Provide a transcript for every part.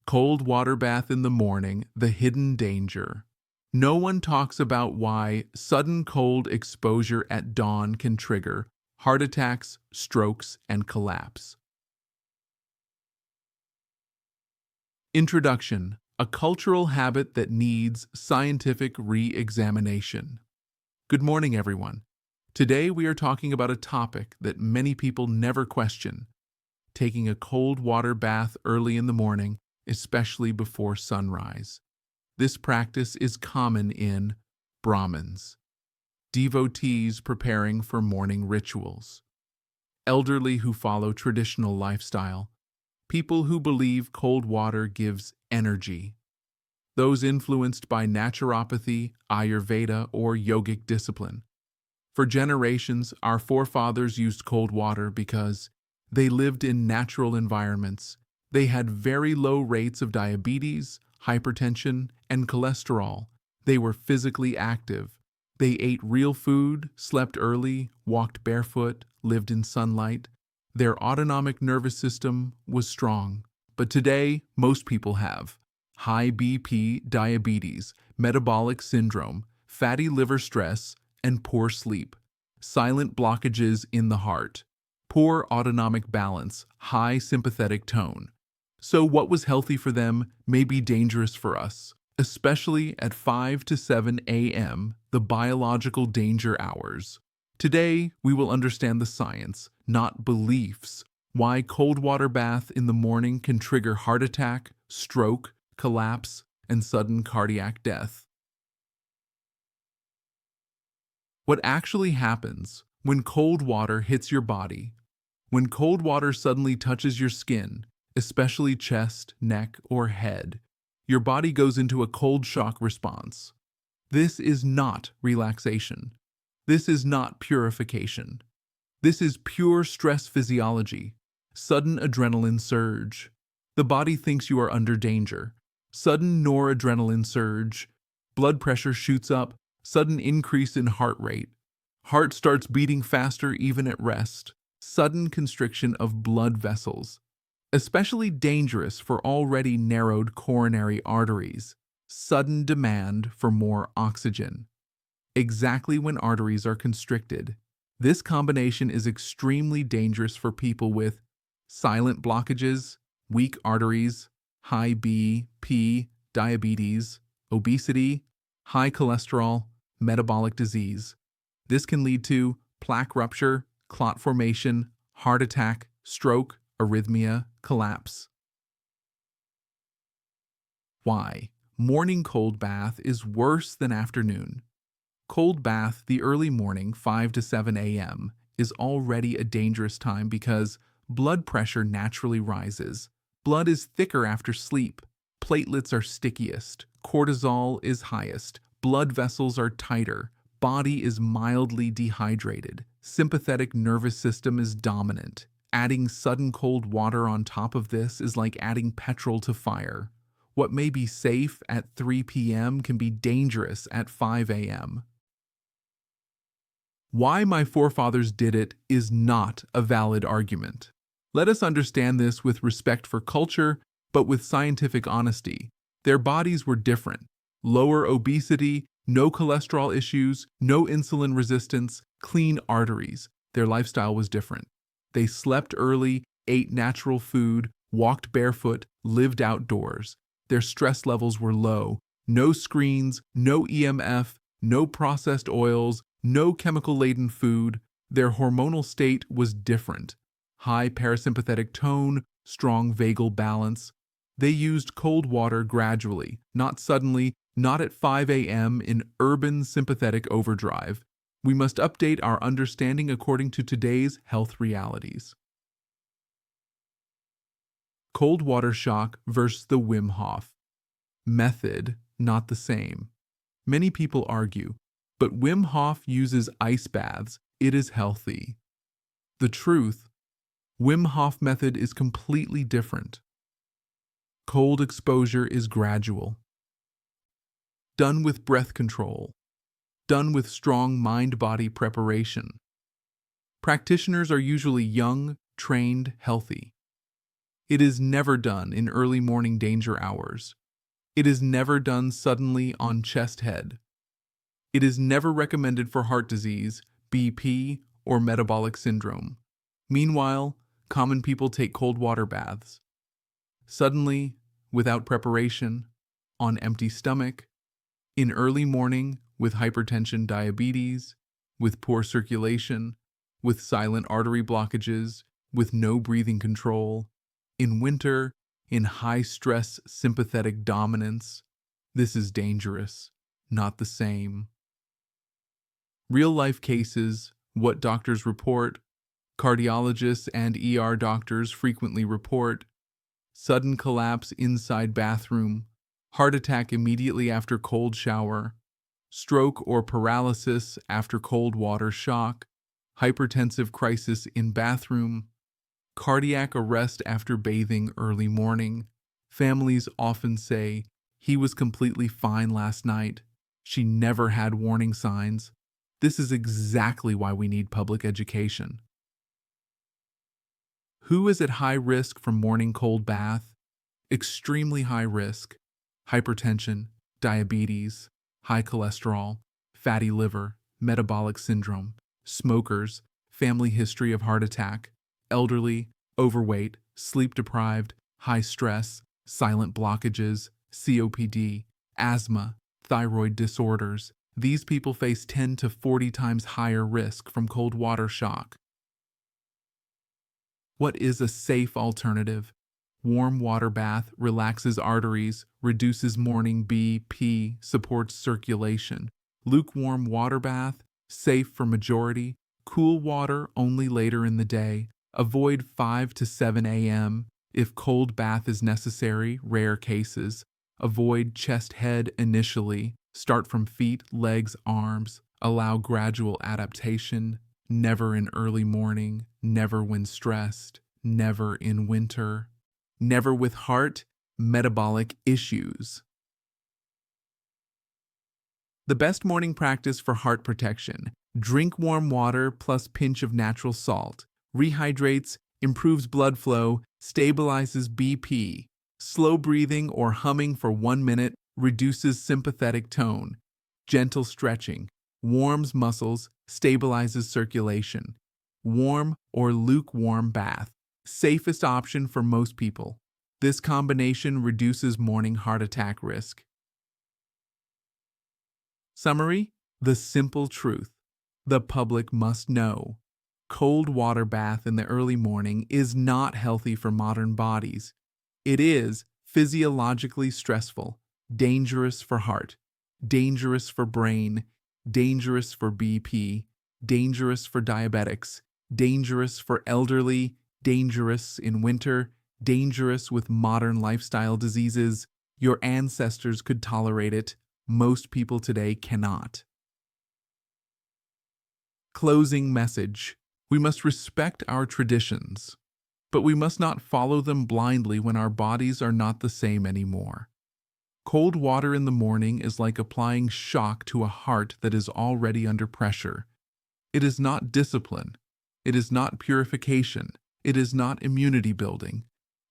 Cold water bath in the morning, the hidden danger. No one talks about why sudden cold exposure at dawn can trigger heart attacks, strokes, and collapse. Introduction: a cultural habit that needs scientific re-examination. Good morning, everyone. Today we are talking about a topic that many people never question: taking a cold water bath early in the morning, especially before sunrise. This practice is common in Brahmins, devotees preparing for morning rituals, elderly who follow traditional lifestyle, people who believe cold water gives energy, those influenced by naturopathy, Ayurveda, or yogic discipline. For generations, our forefathers used cold water because they lived in natural environments. They had very low rates of diabetes, hypertension, and cholesterol. They were physically active. They ate real food, slept early, walked barefoot, lived in sunlight. Their autonomic nervous system was strong. But today, most people have high BP, diabetes, metabolic syndrome, fatty liver stress, and poor sleep, silent blockages in the heart, poor autonomic balance, high sympathetic tone. So what was healthy for them may be dangerous for us, especially at 5 to 7 a.m., the biological danger hours. Today, we will understand the science, not beliefs, why cold water bath in the morning can trigger heart attack, stroke, collapse, and sudden cardiac death. What actually happens when cold water hits your body? When cold water suddenly touches your skin, especially chest, neck, or head, your body goes into a cold shock response. This is not relaxation. This is not purification. This is pure stress physiology. Sudden adrenaline surge. The body thinks you are under danger. Sudden noradrenaline surge. Blood pressure shoots up. Sudden increase in heart rate. Heart starts beating faster even at rest. Sudden constriction of blood vessels. Especially dangerous for already narrowed coronary arteries. Sudden demand for more oxygen. Exactly when arteries are constricted. This combination is extremely dangerous for people with silent blockages, weak arteries, high BP, diabetes, obesity, high cholesterol, metabolic disease. This can lead to plaque rupture, clot formation, heart attack, stroke, arrhythmia, collapse. Why? Morning cold bath is worse than afternoon. Cold bath the early morning, 5 to 7 a.m., is already a dangerous time because blood pressure naturally rises. Blood is thicker after sleep. Platelets are stickiest. Cortisol is highest. Blood vessels are tighter. Body is mildly dehydrated. Sympathetic nervous system is dominant. Adding sudden cold water on top of this is like adding petrol to fire. What may be safe at 3 p.m. can be dangerous at 5 a.m. Why my forefathers did it is not a valid argument. Let us understand this with respect for culture, but with scientific honesty. Their bodies were different. Lower obesity, no cholesterol issues, no insulin resistance, clean arteries. Their lifestyle was different. They slept early, ate natural food, walked barefoot, lived outdoors. Their stress levels were low. No screens, no EMF, no processed oils, no chemical-laden food. Their hormonal state was different. High parasympathetic tone, strong vagal balance. They used cold water gradually, not suddenly, not at 5 a.m. in urban sympathetic overdrive. We must update our understanding according to today's health realities. Cold water shock versus the Wim Hof method, not the same. Many people argue, but Wim Hof uses ice baths. It is healthy. The truth: Wim Hof method is completely different. Cold exposure is gradual, done with breath control, done with strong mind-body preparation. Practitioners are usually young, trained, healthy. It is never done in early morning danger hours. It is never done suddenly on chest head. It is never recommended for heart disease, BP, or metabolic syndrome. Meanwhile, common people take cold water baths. Suddenly, without preparation, on empty stomach, in early morning with hypertension, diabetes, with poor circulation, with silent artery blockages, with no breathing control, in winter, in high-stress sympathetic dominance. This is dangerous, not the same. Real-life cases, what doctors report, cardiologists and ER doctors frequently report: sudden collapse inside bathroom, heart attack immediately after cold shower, stroke or paralysis after cold water shock, hypertensive crisis in bathroom, cardiac arrest after bathing early morning. Families often say, "He was completely fine last night. She never had warning signs." This is exactly why we need public education. Who is at high risk from morning cold bath? Extremely high risk: hypertension, diabetes, high cholesterol, fatty liver, metabolic syndrome, smokers, family history of heart attack, elderly, overweight, sleep-deprived, high stress, silent blockages, COPD, asthma, thyroid disorders. These people face 10 to 40 times higher risk from cold water shock. What is a safe alternative? Warm water bath relaxes arteries, reduces morning BP, supports circulation. Lukewarm water bath, safe for majority. Cool water only later in the day. Avoid 5 to 7 a.m. If cold bath is necessary, rare cases. Avoid chest head initially. Start from feet, legs, arms. Allow gradual adaptation. Never in early morning. Never when stressed. Never in winter. Never with heart, metabolic issues. The best morning practice for heart protection: drink warm water plus pinch of natural salt. Rehydrates, improves blood flow, stabilizes BP. Slow breathing or humming for 1 minute reduces sympathetic tone. Gentle stretching warms muscles, stabilizes circulation. Warm or lukewarm bath, safest option for most people. This combination reduces morning heart attack risk. Summary: the simple truth. The public must know. Cold water bath in the early morning is not healthy for modern bodies. It is physiologically stressful, dangerous for heart, dangerous for brain, dangerous for BP, dangerous for diabetics, dangerous for elderly, dangerous in winter, dangerous with modern lifestyle diseases. Your ancestors could tolerate it. Most people today cannot. Closing message: we must respect our traditions, but we must not follow them blindly when our bodies are not the same anymore. Cold water in the morning is like applying shock to a heart that is already under pressure. It is not discipline. It is not purification. It is not immunity building.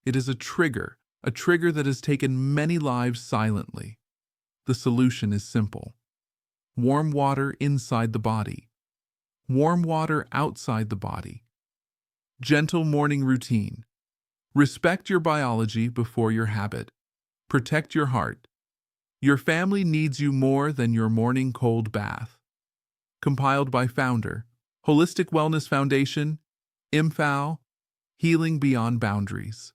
It is a trigger that has taken many lives silently. The solution is simple: warm water inside the body, warm water outside the body. Gentle morning routine. Respect your biology before your habit. Protect your heart. Your family needs you more than your morning cold bath. Compiled by Founder, Holistic Wellness Foundation, IMFAO, Healing Beyond Boundaries.